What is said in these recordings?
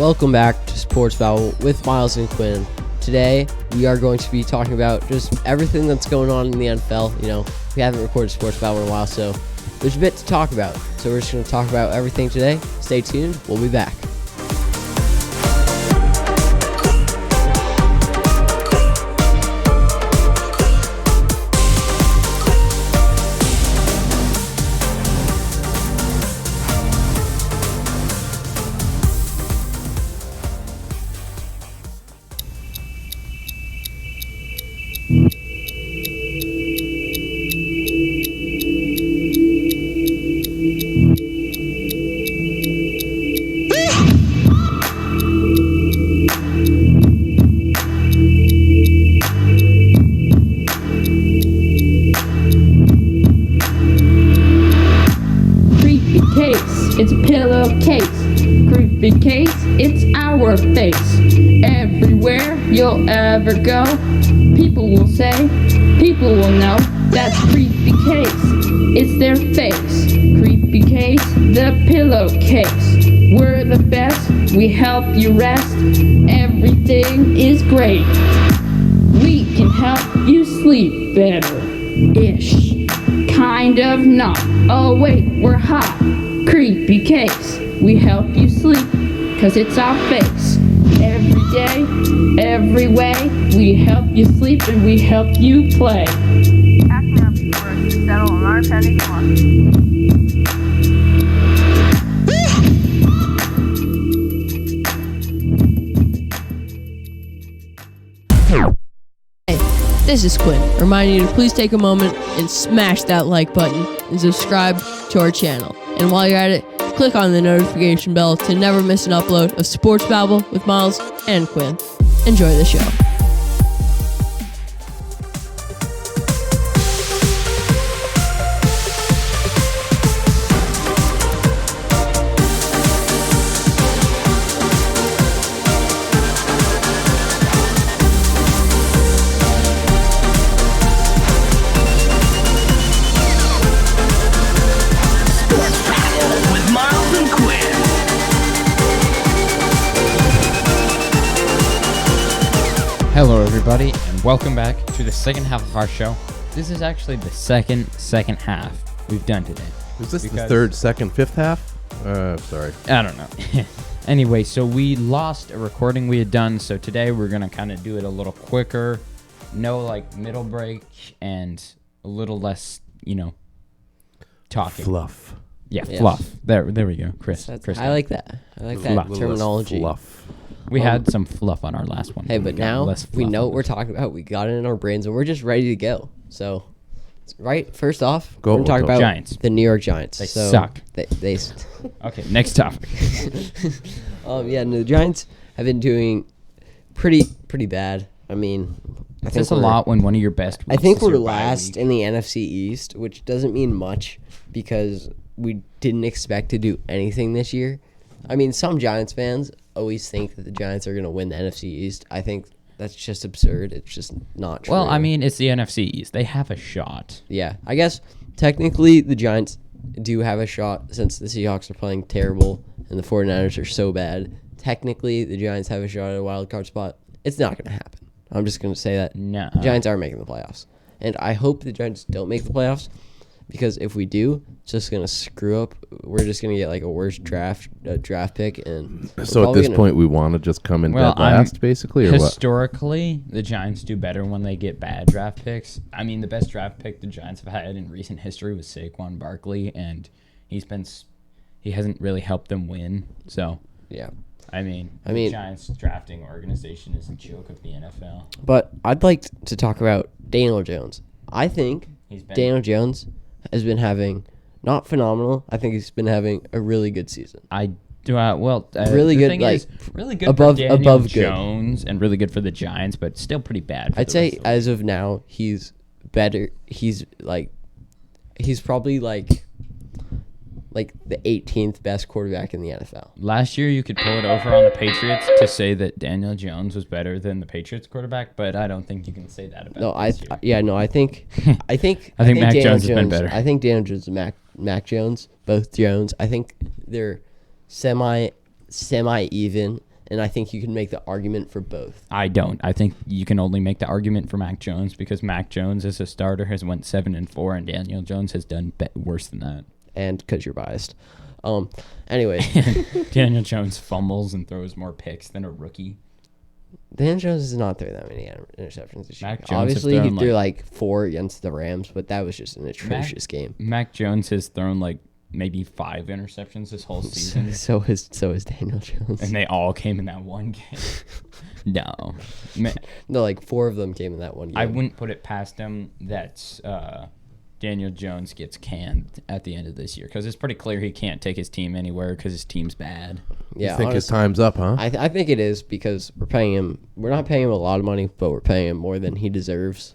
Welcome back to Sports Babble with Miles and Quinn. Today, we are going to be talking about just everything that's going on in the NFL. We haven't recorded Sports Babble in a while, so there's a bit to talk about. So we're just going to talk about everything today. Stay tuned. We'll be back. It's a pillowcase, creepy case, it's our face. Everywhere you'll ever go, people will say, people will know, that's creepy case, it's their face. Creepy case, the pillowcase, we're the best, we help you rest, everything is great. We can help you sleep better-ish, kind of not, oh wait, we're hot. Creepy case, we help you sleep, cause it's our face. Every day, every way, we help you sleep and we help you play. Ask me up before I settle on our penny Hey, this is Quinn, reminding you to please take a moment and smash that like button and subscribe to our channel. And while you're at it, click on the notification bell to never miss an upload of Sports Babble with Miles and Quinn. Enjoy the show. Hello everybody, and welcome back to the second half of our show. This is actually the second half we've done today. Is this the third, second, fifth half? Sorry. I don't know. Anyway, so we lost a recording we had done, so today we're going to kind of do it a little quicker. No, middle break and a little less, talking. Fluff. Yeah, Yes. fluff. There we go. Chris. I like that. I like that Fluff. terminology. Fluff. We had some fluff on our last one. Hey, We but got now less we fluff know on what we're this. talking about. We got it in our brains, and we're just ready to go. So, right, first off, Go- we're going to talk go about Giants. the New York Giants. They So suck. They Okay, next topic. the Giants have been doing pretty bad. I mean, I It's think just a we're- lot when one of your best I weeks think is we're your bye last week. in the NFC East, which doesn't mean much because we didn't expect to do anything this year. I mean, some Giants fans always think that the Giants are going to win the NFC East. I think that's just absurd. It's just not true. Well, I mean, it's the NFC East. They have a shot. Yeah, I guess technically the Giants do have a shot since the Seahawks are playing terrible and the 49ers are so bad. Technically, the Giants have a shot at a wild card spot. It's not going to happen. I'm just going to say that. No. The Giants are making the playoffs. And I hope the Giants don't make the playoffs because if we do, it's just going to screw up. We're just going to get a worse draft pick. And So at this point, we want to just come in dead last, basically, or what? Historically, the Giants do better when they get bad draft picks. I mean, the best draft pick the Giants have had in recent history was Saquon Barkley, and he hasn't really helped them win. So, yeah. I mean, the Giants drafting organization is a joke of the NFL. But I'd like to talk about Daniel Jones. I think Daniel Jones has been having, not phenomenal, I think he's been having a really good season. I do. Really the good, thing like, is, really good above- for Daniel above good. Jones, and really good for the Giants, but still pretty bad. For I'd the say rest of the as of now, he's better. He's probably like the 18th best quarterback in the NFL. Last year, you could pull it over on the Patriots to say that Daniel Jones was better than the Patriots quarterback, but I don't think you can say that about this year. I think I think Daniel Mac Jones has been better. I think Daniel Jones and Mac Jones, both Jones. I think they're semi even and I think you can make the argument for both. I don't. I think you can only make the argument for Mac Jones because Mac Jones as a starter has went 7-4, and Daniel Jones has done worse than that. And because you're biased. Anyway, Daniel Jones fumbles and throws more picks than a rookie. Daniel Jones does not throw that many interceptions this year. Mac Jones Obviously, has he thrown, threw like 4 against the Rams, but that was just an atrocious game. Mac Jones has thrown like maybe 5 interceptions this whole season. So is Daniel Jones. And they all came in that one game. No. No, like 4 of them came in that one game. I wouldn't put it past him that Daniel Jones gets canned at the end of this year because it's pretty clear he can't take his team anywhere because his team's bad. Yeah, You think his honestly, time's up, huh? I think it is because we're paying him. We're not paying him a lot of money, but we're paying him more than he deserves.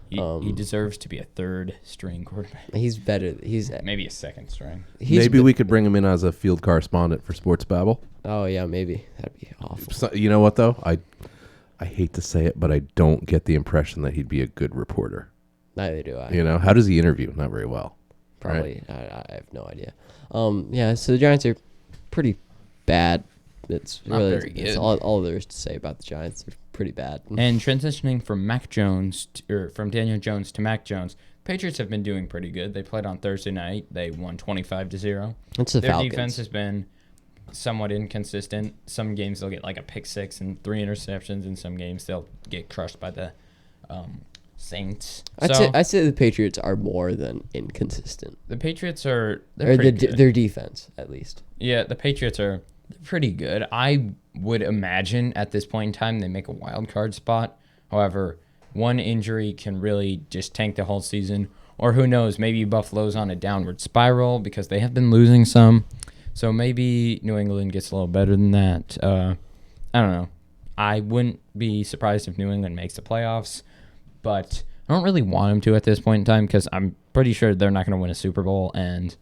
He deserves to be a 3rd-string quarterback. He's better. He's Maybe a 2nd string. Maybe we could bring him in as a field correspondent for Sports Babble. Oh yeah, maybe that'd be awful. So, you know what though? I hate to say it, but I don't get the impression that he'd be a good reporter. Neither do I. You know, how does he interview? Not very well. Probably. I have no idea. Yeah. So the Giants are pretty bad. It's Not really very it's good. all there is to say about the Giants. They're pretty bad. And transitioning from from Daniel Jones to Mac Jones, Patriots have been doing pretty good. They played on Thursday night. They won 25-0. It's the Their Falcons. defense has been somewhat inconsistent. Some games they'll get like a pick 6 and 3 interceptions. In some games they'll get crushed by the Saints. I'd say the Patriots are more than inconsistent. The Patriots are Or pretty good. their defense, at least. Yeah, the Patriots are pretty good. I would imagine at this point in time they make a wild card spot. However, one injury can really just tank the whole season. Or who knows, maybe Buffalo's on a downward spiral because they have been losing some. So maybe New England gets a little better than that. I don't know. I wouldn't be surprised if New England makes the playoffs, but I don't really want them to at this point in time because I'm pretty sure they're not going to win a Super Bowl, and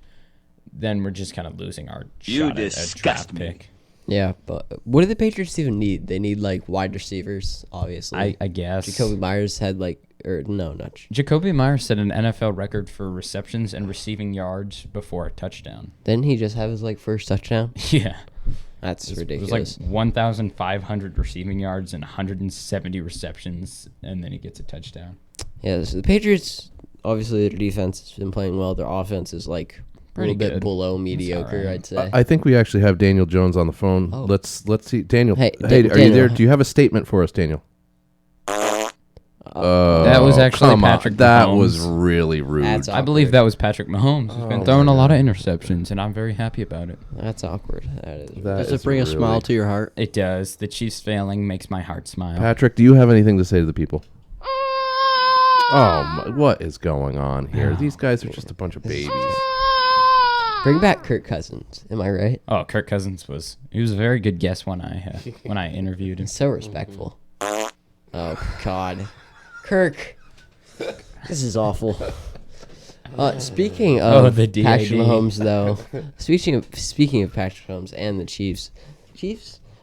then we're just kind of losing our shot at a draft pick. Yeah, but what do the Patriots even need? They need like wide receivers, obviously. I guess. Jacoby Myers had Jacoby Myers set an NFL record for receptions and receiving yards before a touchdown. Didn't he just have his like first touchdown? Yeah. That's It ridiculous. was like 1,500 receiving yards and 170 receptions, and then he gets a touchdown. Yeah, so the Patriots, obviously their defense has been playing well. Their offense is like a Pretty little bit good. below mediocre, alright. I'd say. I think we actually have Daniel Jones on the phone. Oh. Let's see. Daniel, Hey, are you Daniel. there? Do you have a statement for us, Daniel? That was actually come on. Patrick That Mahomes. was really rude. That's I believe that was Patrick Mahomes. He's been throwing a lot of interceptions, and I'm very happy about it. That's awkward. That is. That Does is it bring a really- smile to your heart? It does. The Chiefs failing makes my heart smile. Patrick, do you have anything to say to the people? Oh, what is going on here? These guys are just a bunch of babies. Bring back Kirk Cousins. Am I right? Oh, Kirk Cousins was a very good guest when I interviewed him. So respectful. Oh God, Kirk, this is awful. Speaking of the DAD. Patrick Mahomes, though, speaking of Patrick Mahomes and the Chiefs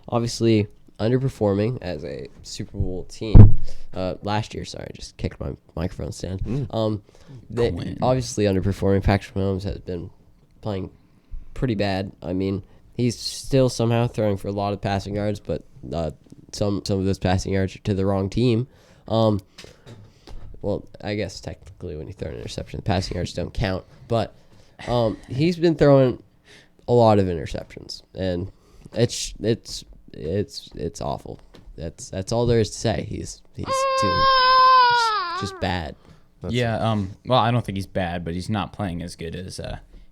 obviously underperforming as a Super Bowl team last year. Sorry, I just kicked my microphone stand. They obviously underperforming. Patrick Mahomes has been playing pretty bad. I mean, he's still somehow throwing for a lot of passing yards, but some of those passing yards are to the wrong team. Well, I guess technically when you throw an interception, the passing yards don't count. But he's been throwing a lot of interceptions, and it's awful. That's all there is to say. He's doing just bad. Well, I don't think he's bad, but he's not playing as good as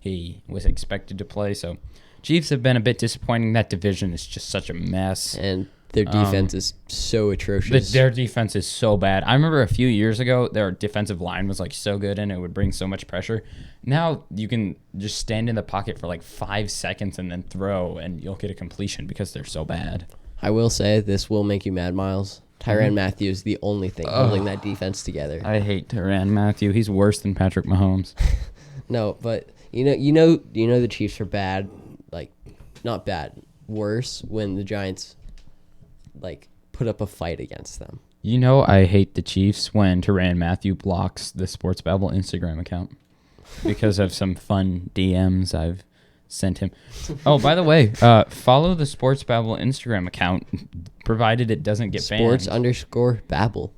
he was expected to play. So, Chiefs have been a bit disappointing. That division is just such a mess. And their defense is so atrocious. Their defense is so bad. I remember a few years ago, their defensive line was like so good and it would bring so much pressure. Now you can just stand in the pocket for like 5 seconds and then throw and you'll get a completion because they're so bad. I will say this will make you mad, Miles. Tyrann Mathieu is the only thing holding that defense together. I hate Tyrann Mathieu. He's worse than Patrick Mahomes. No, but you know the Chiefs are bad, like not bad, worse when the Giants like put up a fight against them. You know I hate the Chiefs when Tyrann Mathieu blocks the Sports Babble Instagram account because of some fun DMs I've sent him. Oh, by the way, follow the Sports Babble Instagram account, provided it doesn't get banned. Sports_Babble.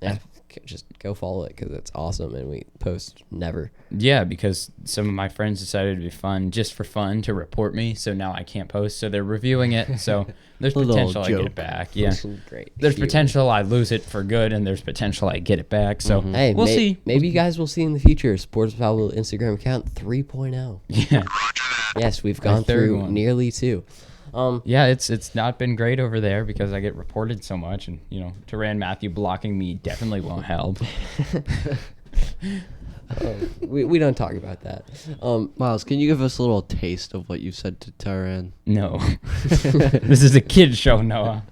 Yeah, just go follow it because it's awesome, and we post never. Yeah, because some of my friends decided to be fun, just for fun, to report me. So now I can't post. So they're reviewing it. So there's Little potential I get joke. it back. Yeah. Great. There's Humor. potential I lose it for good, and there's potential I get it back. So Hey, we'll see. Maybe you guys will see in the future Sports Babble Instagram account 3.0. Yeah. Yes, we've gone third through one. nearly 2. Yeah, it's not been great over there because I get reported so much, and Tyrann Mathieu blocking me definitely won't help. We don't talk about that. Miles, can you give us a little taste of what you said to Tyrann? No, this is a kid show, Noah.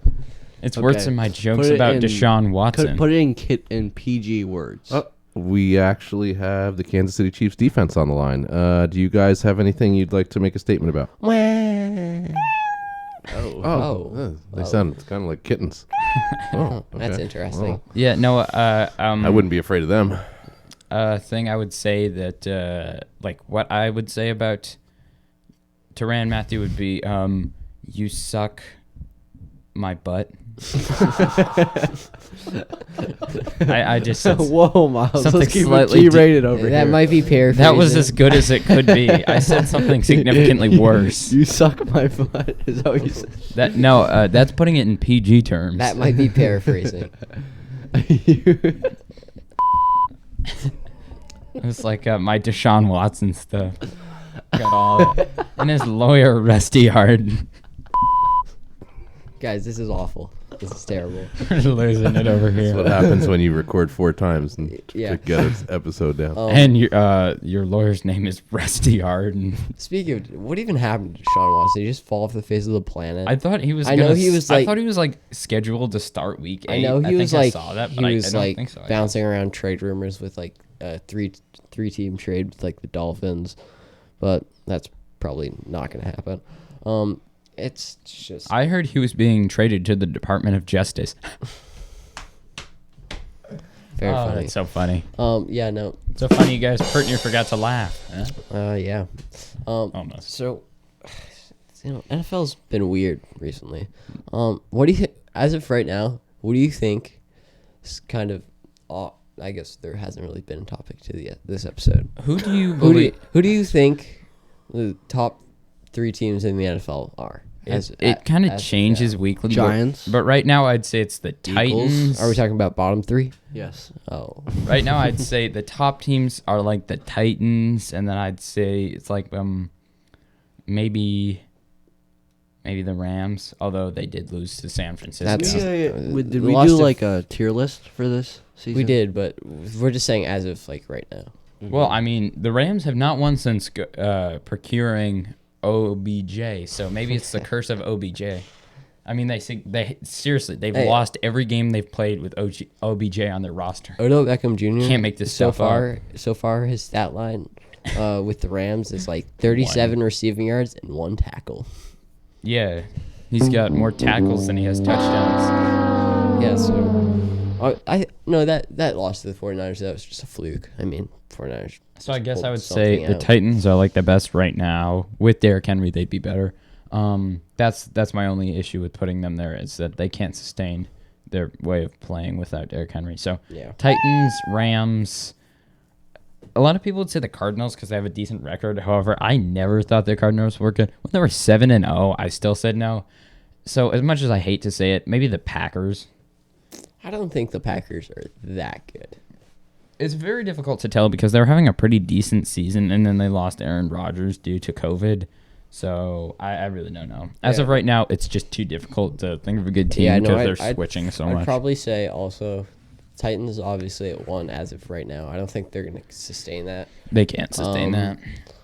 It's worse Okay. than my jokes Put it about in- Deshaun Watson. Put it in PG words. Oh, we actually have the Kansas City Chiefs defense on the line. Do you guys have anything you'd like to make a statement about? They sound kind of like kittens. Oh, That's okay. interesting. Well, Yeah, Noah. I wouldn't be afraid of them. Thing I would say that what I would say about Tyrann Mathieu would be you suck my butt. I just said Whoa, Miles. something Let's keep it slightly G-rated over That here. might be paraphrasing. that was as good as it could be. I said something significantly worse. You suck my butt. Is that what you said? That's putting it in PG terms. That might be paraphrasing. It's like my Deshaun Watson stuff. Got all that. And his lawyer Rusty Hard. Guys, this is awful. This is terrible. We're losing it over That's what here. happens when you record 4 times and Yeah. to get an episode down. And your lawyer's name is Rusty Hard. And Speaking of, what even happened to Deshaun Watson? Did he just fall off the face of the planet? I thought he was. I know he was, I like- thought he was scheduled to start week 8. I know he think was I like saw that, he but I was don't like think so. bouncing around trade rumors with like a three team trade with like the Dolphins, but that's probably not going to happen. It's just I heard he was being traded to the Department of Justice. very funny. That's so funny. Yeah, no, So funny, you guys. Pertner forgot to laugh. Huh? yeah. Almost. So, NFL's been weird recently. What do you think, as of right now, what do you think is kind of, I guess there hasn't really been a topic to this episode. Who do you believe? Who do you think the top 3 teams in the NFL are? It kind of changes weekly. but- Giants. But right now, I'd say it's the Titans. Are we talking about bottom 3? Yes. Oh, Right now, I'd say the top teams are like the Titans, and then I'd say it's like maybe the Rams, although they did lose to San Francisco. That's- Did we we lost do to- like a tier list for this season? we did, but we're just saying as of like right now. Well, I mean, the Rams have not won since procuring OBJ, so maybe it's the curse of OBJ. I mean, they seriously they've Hey. lost every game they've played with OBJ on their roster. Odell Beckham Jr. Can't make this so stuff far. So far, his stat line with the Rams is like 37 receiving yards and 1 tackle. Yeah, he's got more tackles than he has touchdowns. Yeah, so I no that loss to the 49ers, that was just a fluke. I mean, 49ers. So I guess pulled I would say something the out. Titans are like the best right now. With Derrick Henry, they'd be better. That's my only issue with putting them there is that they can't sustain their way of playing without Derrick Henry. So Yeah. Titans, Rams. A lot of people would say the Cardinals because they have a decent record. However, I never thought the Cardinals were good. When they were 7-0, I still said no. So as much as I hate to say it, maybe the Packers. I don't think the Packers are that good. It's very difficult to tell because they were having a pretty decent season, and then they lost Aaron Rodgers due to COVID. So I really don't know. As Yeah. of right now, it's just too difficult to think of a good team Yeah, because no, they're switching so I'd much. probably say also Titans obviously at 1 as of right now. I don't think they're going to sustain that. They can't sustain that.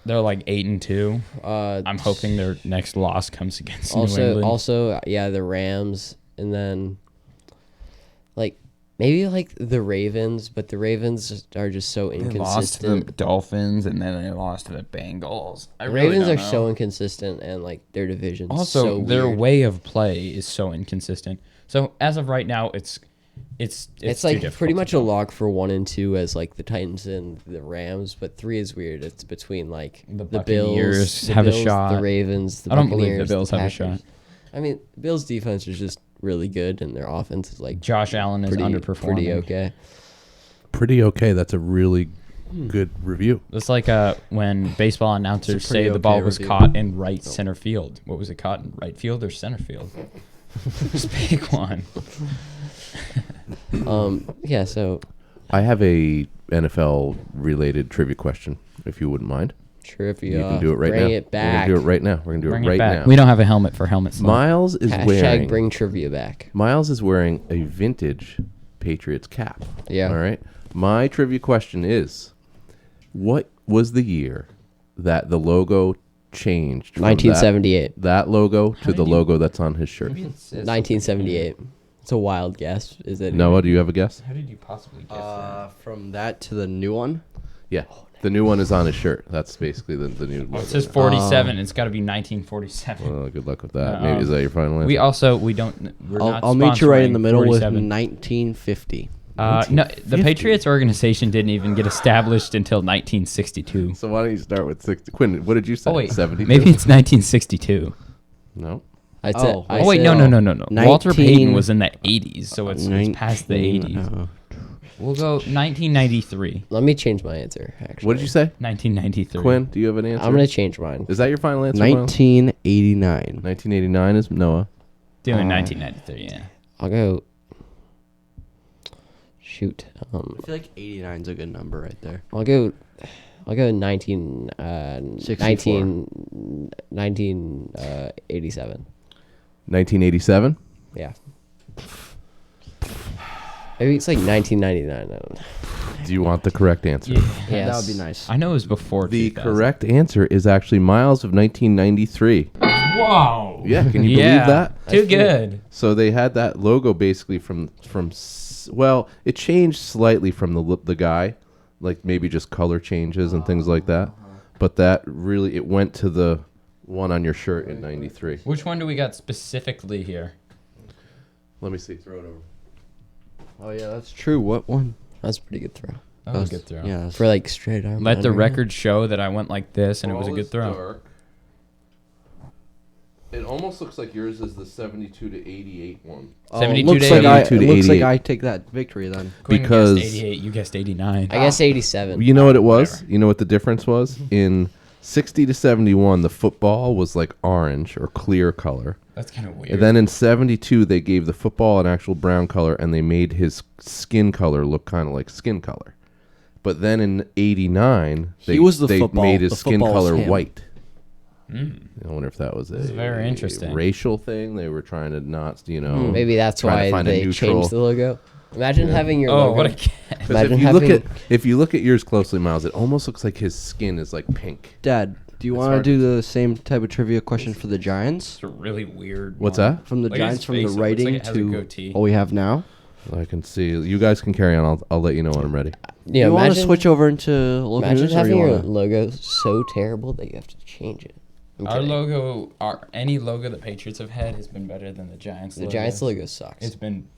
They're like 8-2. Uh, I'm hoping their next loss comes against New England. Also, yeah, the Rams, and then like maybe like the Ravens, but the Ravens are just so they lost to the inconsistent. Dolphins, and then they lost to the Bengals. I The really Ravens don't are know. so inconsistent, and like their division. Also, so their weird. way of play is so inconsistent. So as of right now, it's It's It's too like difficult pretty to much a tell. lock for 1 and 2 as like the Titans and the Rams, but 3 is weird. It's between like The Bills, Buccaneers the have a Bills, shot. the Ravens, the I don't believe the Buccaneers, Bills have a Packers. shot. I mean, Bills' defense is just really good, and their offense is like Josh Allen is pretty underperforming. pretty okay. Pretty okay. That's a really good review. It's like when baseball announcers It's a pretty say the okay ball was review. caught in right center field. What was it, caught in right field or center field? Just pick one. Yeah, so I have a NFL related trivia question, if you wouldn't mind. trivia. You can do it right now. Bring it back. We're gonna do it right now. We're gonna do Bring it it right back. now. We don't have a helmet for helmet slot. Miles is Hashtag wearing. bring trivia back. Miles is wearing a vintage Patriots cap. Yeah. All right. My trivia question is, what was the year that the logo changed? From 1978. That logo to did the you- logo that's on his shirt. 1978. It's a wild guess. Is it? Noah, do you have a guess? How did you possibly guess From that to the new one. Yeah. The new one is on his shirt. That's basically the new logo. It says 47. It's got to be 1947. Well, good luck with that. Maybe is that your final answer? We don't. We're not I'll meet you right in the sponsoring middle with 47. 1950. No, the Patriots organization didn't even get established until 1962. So why don't you start with 60? Quinn, what did you say? Oh wait, 70? maybe it's 1962. No. I said. Oh. I Oh wait, said- no. Walter 19 Payton was in the 80s, so it's past the 80s. We'll go 1993. Let me change my answer. Actually, What did you say? 1993. Quinn, do you have an answer? I'm gonna change mine. Is that your final answer? Miles? 1989. 1989 is Noah. Doing 1993, yeah. I'll go. Shoot. I feel like 89 is a good number right there. I'll go 19. 64. 1987. 1987. Yeah. Maybe it's like 1999. I don't know. Do you want the correct answer? Yes. That would be nice. I know it was before The 2000. correct answer is actually Miles of 1993. Wow. Yeah, can you Yeah. believe that? Too good. So they had that logo basically from well, it changed slightly from the guy, like maybe just color changes and things like that. But that really it went to the one on your shirt in 93. Which one do we got specifically here? Let me see. Throw it over. Oh yeah, that's true. What one? That's a pretty good throw. That was a good throw. Yeah. For like straight arm. Let the under. record show that I went like this and it was a good throw. It almost looks like yours is the 72 to 88 one. 72 looks to like 82 it to looks like 88. I take that victory then. Quinn Because- guessed 88, you guessed 89. I guess 87. You know what it was? Whatever. You know what the difference was? In 60 to 71, the football was like orange or clear color. That's kind of weird. And then in 72, they gave the football an actual brown color and they made his skin color look kind of like skin color. But then in 89, He was the they football. made his The skin football was color him. white. I wonder if that was is very interesting. racial thing. They were trying to not, Maybe that's try to why find a they neutral- changed the logo. Imagine having your oh, logo. what a guess. 'Cause Imagine if you look having- at yours closely, Miles, it almost looks like his skin is like pink. Dad, do you It's want to hard do the same type of trivia question for the Giants? It's a really weird What's one. that? From the Look at his Giants, from face, the it looks writing like it has a to goatee. what we have now. I can see. You guys can carry on. I'll let you know when I'm ready. Yeah, you want to imagine, switch over into local imagine news, or having you your want to? logo so terrible that you have to change it. I'm Our kidding. logo, any logo the Patriots have had has been better than the Giants The logo. Giants logo sucks. It's been,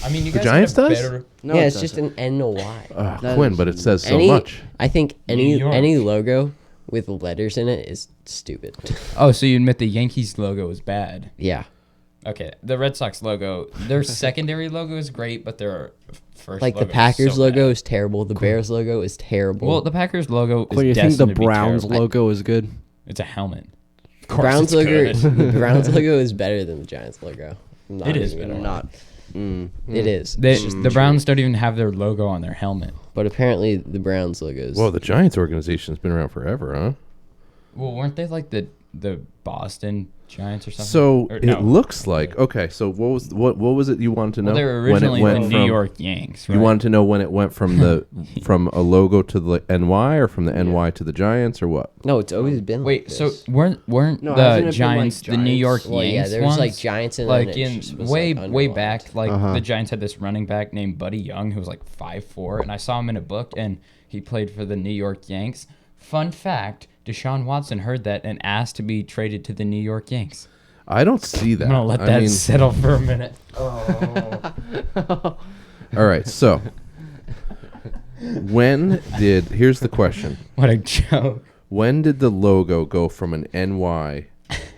I mean, you The guys Giants had a does? better, No, yeah, it it's just doesn't. an N and a Y. That Quinn, is- but it says so Any- much. I think New any York. logo with letters in it is stupid. Oh, so you admit the Yankees logo is bad? Yeah, Okay, the Red Sox logo, their secondary logo is great, but their first like the logo is Packers so logo bad. is terrible. The Bears logo is terrible. Well, the Packers logo is Quinn, you think the destined to be Browns terrible. logo is good? It's a helmet. Of The course Browns it's logo, good. the Browns logo is better than the Giants logo. I'm not It is even better. gonna lie. Not. Mm. It is. The Browns don't even have their logo on their helmet. But apparently the Browns logo is. Well, the Giants organization's been around forever, huh? Well, weren't they like the Boston Giants or something? So Or it no. looks like okay. So what was it you wanted to know? Well, they were When it originally went the New from- York Yanks, right? You wanted to know when it went from the from a logo to the NY or from the NY to the Giants or what? no, it's always been. Wait, like so this. weren't No, hasn't it the been, like, Giants the New York Well, yeah, Yanks there was ones? like Giants and like then it in just was, way like, way underlined. back, like Uh-huh. the Giants had this running back named Buddy Young who was like 5'4", and I saw him in a book, and he played for the New York Yanks. Fun fact: Deshaun Watson heard that and asked to be traded to the New York Yanks. I don't see that. I'm gonna let I that mean, settle for a minute. All right. So, here's the question. What a joke. When did the logo go from an NY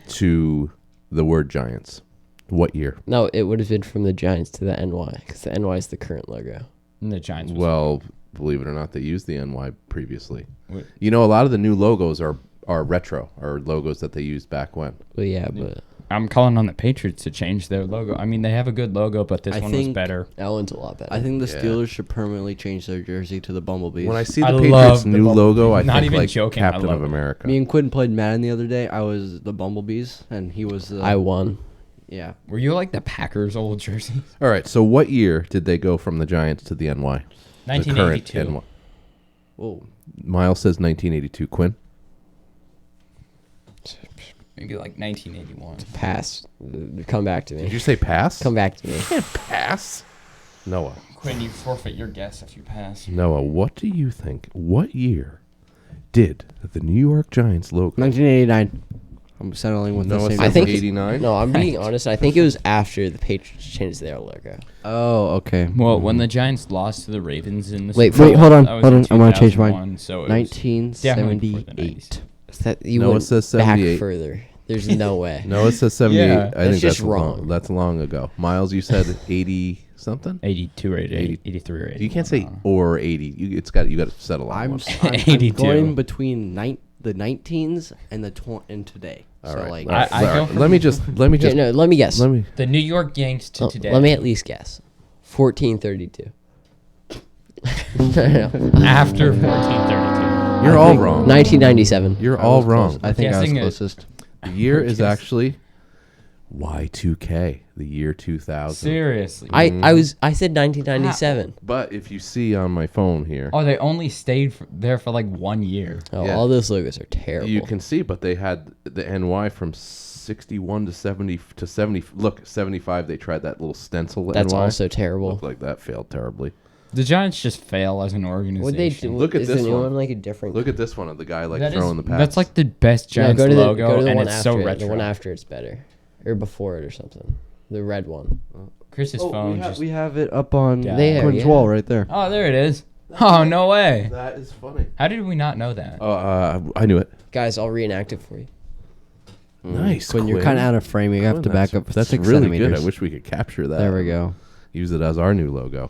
to the word Giants? What year? No, it would have been from the Giants to the NY because the NY is the current logo. And the Giants. Was Well, believe it or not, they used the NY previously. What? You know, a lot of the new logos are retro, or logos that they used back when. Well, yeah, but I'm calling on the Patriots to change their logo. I mean, they have a good logo, but this I one was think- better. that one's a lot better. I think the Yeah. Steelers should permanently change their jersey to the Bumblebees. When I see the I Patriots' love the new Bumblebee. logo, I Not think even like joking, I Captain love of it. America. Me and Quinn played Madden the other day. I was the Bumblebees, and he was the. I won. Yeah. Were you like the Packers' old jersey? All right. So, what year did they go from the Giants to the NY? The current 1982. NY. Whoa. Miles says 1982. Quinn. Maybe like 1981. Pass. Come back to Did me. you say pass? Come back to me. Pass. Noah. Quinn, you forfeit your guess if you pass. Noah, what do you think? What year did the New York Giants logo? 1989. I'm settling with Noah the says same. I think- 89. No, I'm being honest. I think it was after the Patriots changed their logo. Oh, okay. Well, when the Giants lost to the Ravens in the Wait, Super wait, Bowl, hold on, that was hold in on. I'm gonna change mine. 2001, So it was definitely before the 1978. 90s. Is that you Noah went says back 78. further? There's no way. Noah says 78. Yeah. I That's think just that's wrong. Long, that's long ago. Miles, you said 80 something. 82 or 80. 83 or 80. You can't say or 80. You got to settle on I'm, one. I'm 82. going between the 19s and and today. All so right. like, All right. I All go right. from- Let me just Okay, no, let me guess. let me. The New York Yanks to Oh, today. let me at least guess. 1432. After 1432. You're all wrong. 1997. You're I all was wrong. close. I think I was Guessing it. closest. The year is Yes. actually Y2K, the year 2000. Seriously. I said 1997. But if you see on my phone here, Oh, they only stayed there for like 1 year. Oh, Yeah. all those logos are terrible. you can see, but they had the NY from 61 to 70 to 70. Look, 75. They tried that little stencil. That's NY. also terrible. Looked like that failed terribly. The Giants just fail as an organization. Would they do? Look at is this the new one. one like a different? Look at this one of the guy like That is- throwing the pass. That's like the best No, Giants go to the, logo, go to the and one it's after so it. retro. The one after it's better, or before it or something. The red one. Chris's phone just. we have it up on Yeah. There, Quinn's yeah. wall right there. Oh, there it is. Oh, no way. That is funny. How did we not know that? I knew it. Guys, I'll reenact it for you. Nice. Quinn, you're kind of out of frame. You have to Quinn, back up. That's 6 really centimeters. good. I wish we could capture that. There we go. Use it as our new logo.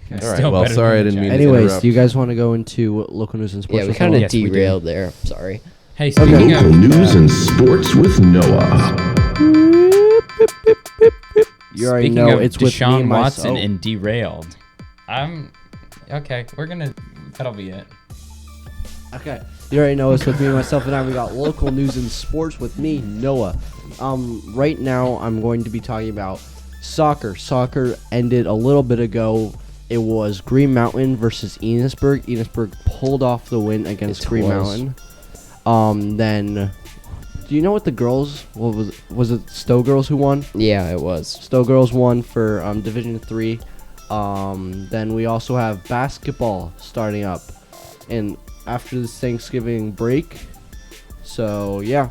It's All right. still Well, better sorry I than the didn't mean Giants. to Anyways, interrupt. do you guys want to go into local news and sports? Yeah, we with kind Noah? of Yes, we do. derailed there. Sorry. Hey, speaking Local of news and sports with Noah. You already speaking know of it's with me Deshaun and Watson myself. and derailed. I'm okay. We're gonna. That'll be it. Okay. You already know it's with me, myself, and I. We got local news and sports with me, Noah. Right now I'm going to be talking about soccer. Soccer ended a little bit ago. It was Green Mountain versus Enosburg. Enosburg pulled off the win against It Green was. Mountain. Then, do you know what the girls? What was it? Stowe girls who won? Yeah, it was. Stowe girls won for Division 3. Then we also have basketball starting up, and after this Thanksgiving break. So yeah,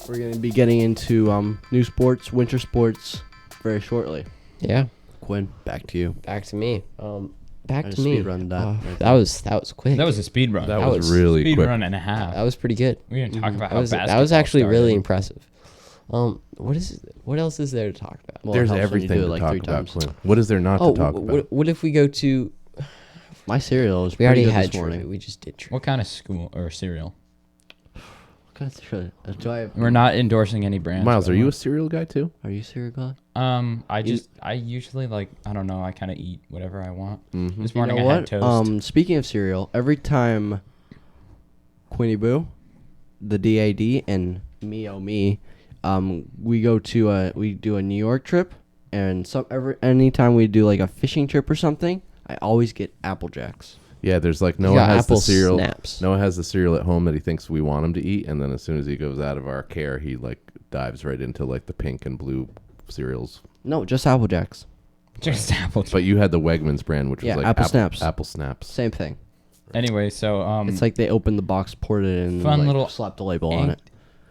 we're gonna be getting into new sports, winter sports, very shortly. Yeah. Quinn, back to you. Back to me. Back I to just me. speedrunned that right that there. was quick. That was a speed run. That That was was really speed quick. run and a half. that was pretty good. We didn't talk about That how was basketball actually really started. impressive. What else is there to talk about? Well, it There's helps when you everything do it to like talk 3 about, times. Quinn. What is there not Oh, to talk about? what if we go to? My cereal is We already pretty good had this morning. trivia. We just did trivia. What kind of school or cereal? What kind of cereal? Do I have- We're not endorsing any brands. Miles, by are the you way. a cereal guy too? Are you cereal guy? I usually like. I don't know. I kind of eat whatever I want. Mm-hmm. This You morning know I had what? toast. Speaking of cereal, every time Quinny Boo, the DAD, and me, oh me, we go to we do a New York trip, and anytime we do like a fishing trip or something, I always get Apple Jacks. Yeah, there's like You Noah got has the apple cereal. snaps. Noah has the cereal at home that he thinks we want him to eat, and then as soon as he goes out of our care, he like dives right into like the pink and blue cereals. No, just Apple Jacks. Just apple. But you had the Wegmans brand, which Yeah, was like Apple Snaps. Apple Snaps. Same thing. Anyway, so It's like they opened the box, poured it in, Fun like, little slapped the label on it.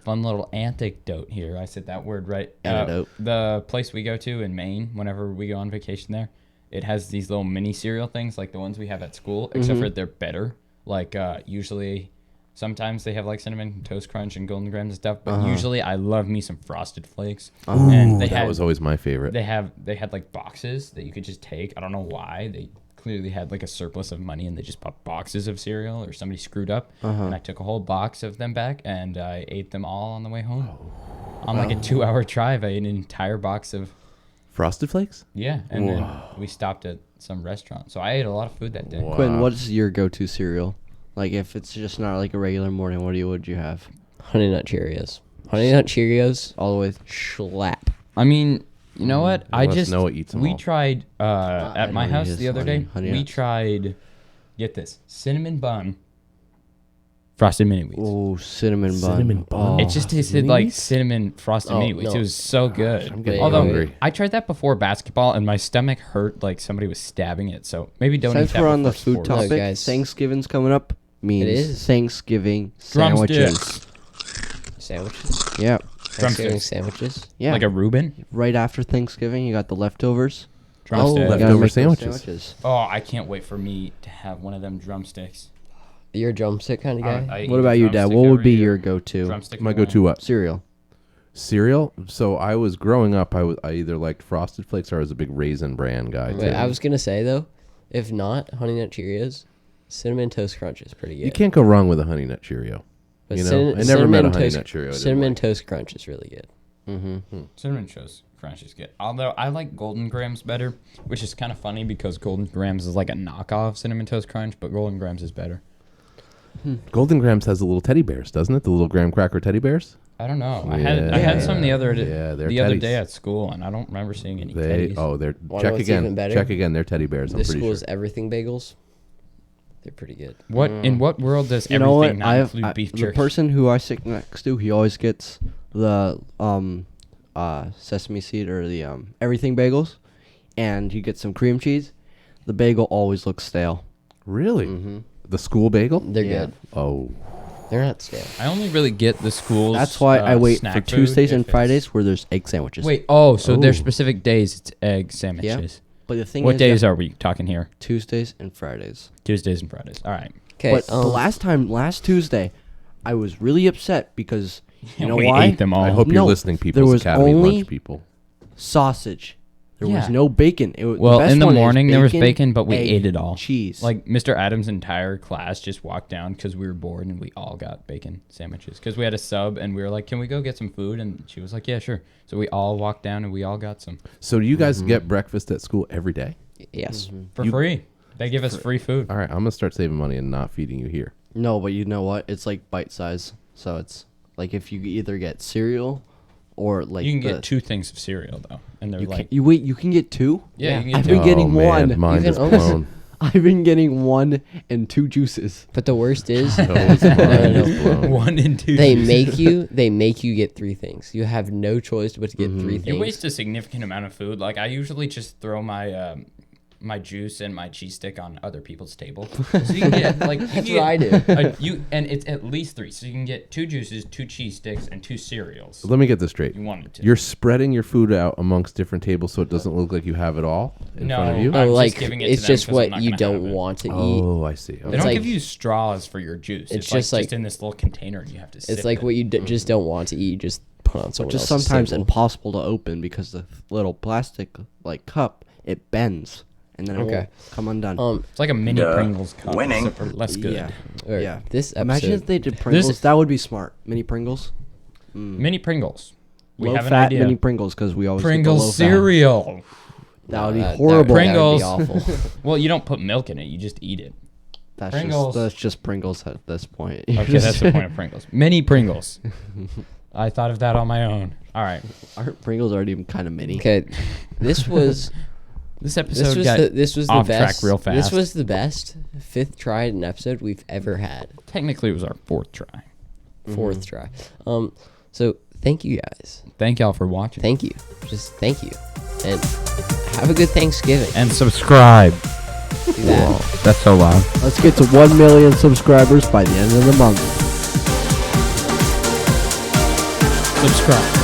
fun little anecdote here. I said that word right. Anecdote. The place we go to in Maine, whenever we go on vacation there, it has these little mini cereal things like the ones we have at school, except for they're better. Like usually, sometimes they have like cinnamon toast crunch and golden grams and stuff, but usually I love me some Frosted Flakes. And they That was always my favorite. they had like boxes that you could just take. I don't know why they clearly had like a surplus of money and they just bought boxes of cereal, or somebody screwed up, and I took a whole box of them back and I ate them all on the way home. On like a 2-hour drive, I ate an entire box of Frosted Flakes? and then we stopped at some restaurant. So I ate a lot of food that day. Quinn, what's your go-to cereal? Like if it's just not like a regular morning, would you have? Honey Nut Cheerios. Honey Nut Cheerios All the way. slap. I mean, you know what? I Unless just Noah eats them we all. tried at my know, house just the other day. honey We nuts. tried, get this, cinnamon bun, frosted mini wheats. Oh, cinnamon bun. Cinnamon bun. Oh. It just tasted Mini like wheats? cinnamon frosted Oh, mini wheats. no. It was so good. I'm getting Although hungry. I tried that before basketball and my stomach hurt like somebody was stabbing it. So maybe don't Since eat that we're on the before food sports. topic, guys. Thanksgiving's coming up. Means It is. Thanksgiving sandwiches. Drumsticks. Sandwiches. Yeah, Thanksgiving Drumsticks. sandwiches. yeah. Like a Reuben. Right after Thanksgiving, you got the leftovers. Drumstick. You gotta Leftover make those sandwiches. Oh, I can't wait for me to have one of them drumsticks. You're a drumstick kind of guy. I eat What a about you, Dad? drumstick What would every be year. your go-to Drumstick My in the go-to what? cereal? Cereal? So I was growing up, I either liked Frosted Flakes or I was a big Raisin Bran guy. Wait, too. I was gonna say though, if not Honey Nut Cheerios, Cinnamon Toast Crunch is pretty good. You can't go wrong with a Honey Nut Cheerio. But You know, cin- I never met a cinnamon Honey toast, Nut Cheerio I didn't Cinnamon like. Toast Crunch is really good. Cinnamon Toast Crunch is good. Although I like Golden Grams better, which is kind of funny because Golden Grams is like a knockoff Cinnamon Toast Crunch, but Golden Grams is better. Golden Grams has the little teddy bears, doesn't it? The little graham cracker teddy bears. I don't know. I had some the other Yeah, they're the other teddies. day at school, and I don't remember seeing any They teddies. they're Wanna check know what's again. even better? Check again. They're teddy bears. I'm This pretty school's sure. everything bagels. They're pretty good. What in what world does You know everything what? not include beef the jerky? person who I sit next to, he always gets the sesame seed or the everything bagels, and you get some cream cheese. The bagel always looks stale. Really? The school bagel? They're Yeah. good. Oh, They're not stale. I only really get the schools. That's why I wait snack for food Tuesdays if and it's- Fridays where there's egg sandwiches. Wait, oh, so there's Ooh. specific days it's egg sandwiches. but the thing What is, days that are we talking here? Tuesdays and Fridays. Tuesdays and Fridays. All right. Okay. But the last Tuesday, I was really upset because you know we why? ate them all. I hope you're No, listening, there People's was Academy only lunch people. sausage. There was Yeah. no bacon. It was, Well, the best in the one is morning there was bacon, but we egg, ate it all. Cheese. Like Mr. Adams' entire class just walked down because we were bored and we all got bacon sandwiches because we had a sub and we were like, "Can we go get some food?" And she was like, "Yeah, sure." So we all walked down and we all got some So do you guys get breakfast at school every day? yes. for free. They give us free food. All right, I'm gonna start saving money and not feeding you here. No, but you know what? It's like bite size. So it's like if you either get cereal or like You can get 2 things of cereal though, and they're You like, you can get 2. yeah, you can get I've 2. been getting one. Mind Even is almost- blown. I've been getting 1 and 2 juices. But the worst is So it's mind no. is blown. 1 and 2. they make you get 3 things. You have no choice but to get 3 You things. waste a significant amount of food. Like I usually just throw my my juice and my cheese stick on other people's table. So you can get like That's what I do. and it's at least 3. So you can get 2 juices, 2 cheese sticks, and 2 cereals. Let me get this straight. You wanted to. You're spreading your food out amongst different tables so it doesn't look like you have it all in No. front of you. I'm Oh, just like giving it to it's them just 'cause I'm what not you gonna don't have it. want to eat. Oh, I see. They Okay. don't like- give you straws for your juice. It's just like like- just in this little container and you have to sip It's like it. what you just don't want to eat. Just put on someone Which is else's sometimes table. impossible to open because the little plastic like cup, it bends and then it Okay. will come undone. It's like a mini Pringles cup. Winning. Except for less good. Yeah. Or Yeah. This episode. Imagine if they did Pringles. That would be smart. Mini Pringles. Mini Pringles. We Low have an fat idea. mini Pringles because we always get the low Pringles fat. cereal. That would be That- horrible. That would be Pringles. awful. Well, you don't put milk in it. You just eat it. Pringles. That's just Pringles at this point. Okay, that's the point of Pringles. Mini Pringles. I thought of that on my own. All right. Aren't Pringles already kind of mini? Okay, this was This this episode was got the off best. track real fast. This was the best 5th try at an episode we've ever had. technically it was our 4th try. 4th try. So thank you guys. Thank y'all for watching. Thank you. Just thank you, and have a good Thanksgiving. And subscribe. Do that. That's so loud. Let's get to 1 million subscribers by the end of the month. Subscribe.